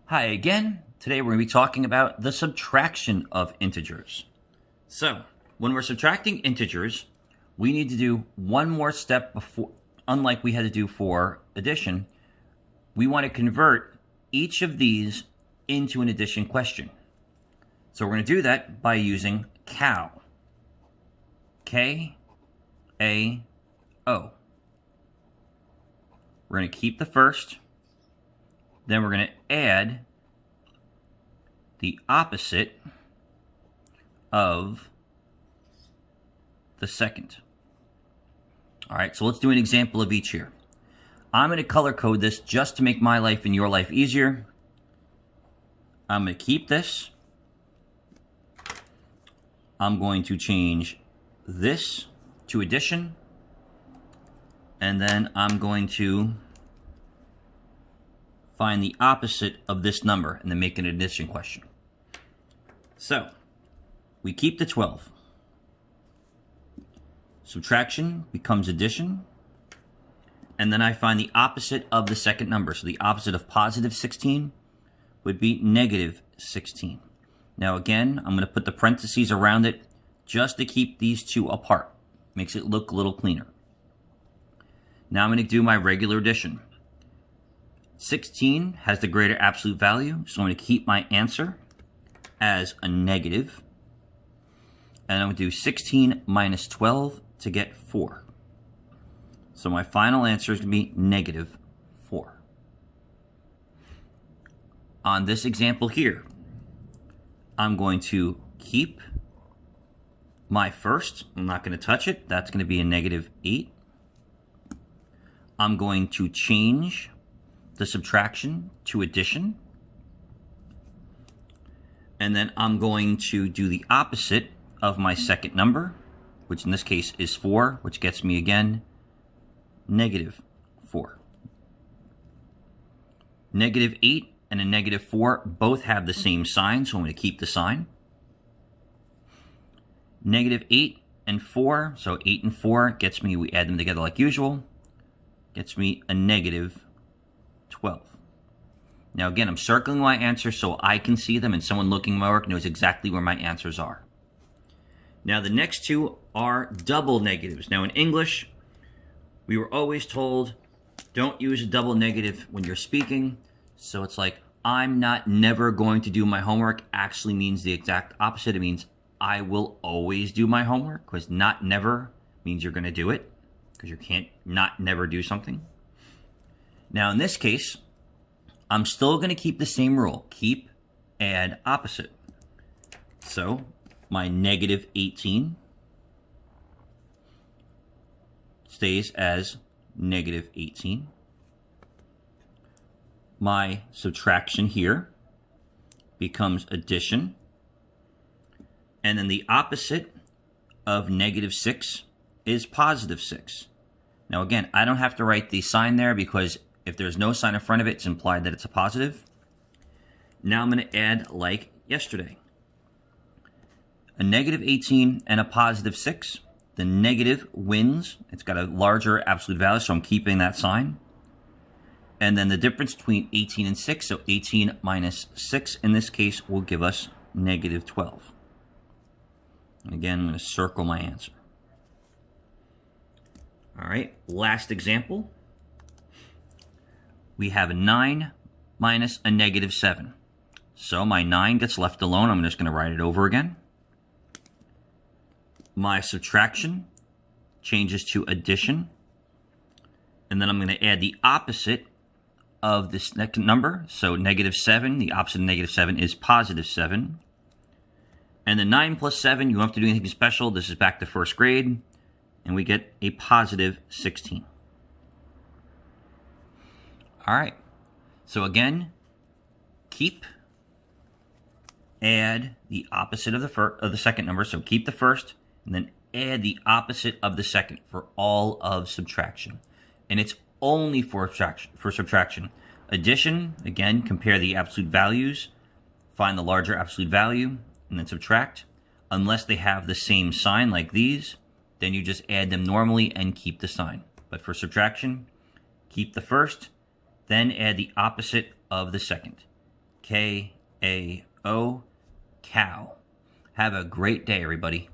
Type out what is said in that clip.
Hi again. Today we're going to be talking about the subtraction of integers. So, when we're subtracting integers, we need to do one more step before, unlike we had to do for addition. We want to convert each of these into an addition question. So we're going to do that by using cow. K-A-O. We're going to keep the first. Then we're going to add the opposite of the second. All right, so let's do an example of each here. I'm going to color code this just to make my life and your life easier. I'm going to keep this. I'm going to change this to addition. And then I'm going to find the opposite of this number and then make an addition question. So, we keep the 12. Subtraction becomes addition. And then I find the opposite of the second number. So the opposite of positive 16 would be negative 16. Now again, I'm going to put the parentheses around it just to keep these two apart. Makes it look a little cleaner. Now I'm going to do my regular addition. 16 has the greater absolute value, so I'm going to keep my answer as a negative. And I'm going to do 16 minus 12 to get 4. So my final answer is going to be negative 4. On this example here, I'm going to keep my first. I'm not going to touch it. That's going to be a negative 8. I'm going to change the subtraction to addition. And then I'm going to do the opposite of my second number, which in this case is 4, which gets me again negative 4. Negative 8 and a negative 4 both have the same sign, so I'm going to keep the sign. Negative 8 and 4, so 8 and 4 gets me, we add them together like usual, gets me a negative 12. Now again, I'm circling my answers so I can see them and someone looking at my work knows exactly where my answers are. Now the next two are double negatives. Now in English, we were always told don't use a double negative when you're speaking. So it's like, I'm not never going to do my homework actually means the exact opposite. It means I will always do my homework, because not never means you're going to do it, because you can't not never do something. Now in this case, I'm still going to keep the same rule. Keep, add, opposite. So my negative 18 stays as negative 18. My subtraction here becomes addition. And then the opposite of negative 6 is positive 6. Now again, I don't have to write the sign there because if there's no sign in front of it, it's implied that it's a positive. Now I'm going to add like yesterday. A negative 18 and a positive 6. The negative wins. It's got a larger absolute value, so I'm keeping that sign. And then the difference between 18 and 6, so 18 minus 6 in this case will give us negative 12. And again, I'm going to circle my answer. All right, last example. We have a 9 minus a negative 7. So my 9 gets left alone. I'm just going to write it over again. My subtraction changes to addition. And then I'm going to add the opposite of this next number. So negative 7, the opposite of negative 7 is positive 7. And then 9 plus 7, you don't have to do anything special. This is back to first grade. And we get a positive 16. All right. So again, keep, add the opposite of the second number. So keep the first, and then add the opposite of the second for all of subtraction. And it's only for subtraction. Addition, again, compare the absolute values, find the larger absolute value, and then subtract. Unless they have the same sign like these, then you just add them normally and keep the sign. But for subtraction, keep the first, then add the opposite of the second. K-A-O, cow. Have a great day, everybody.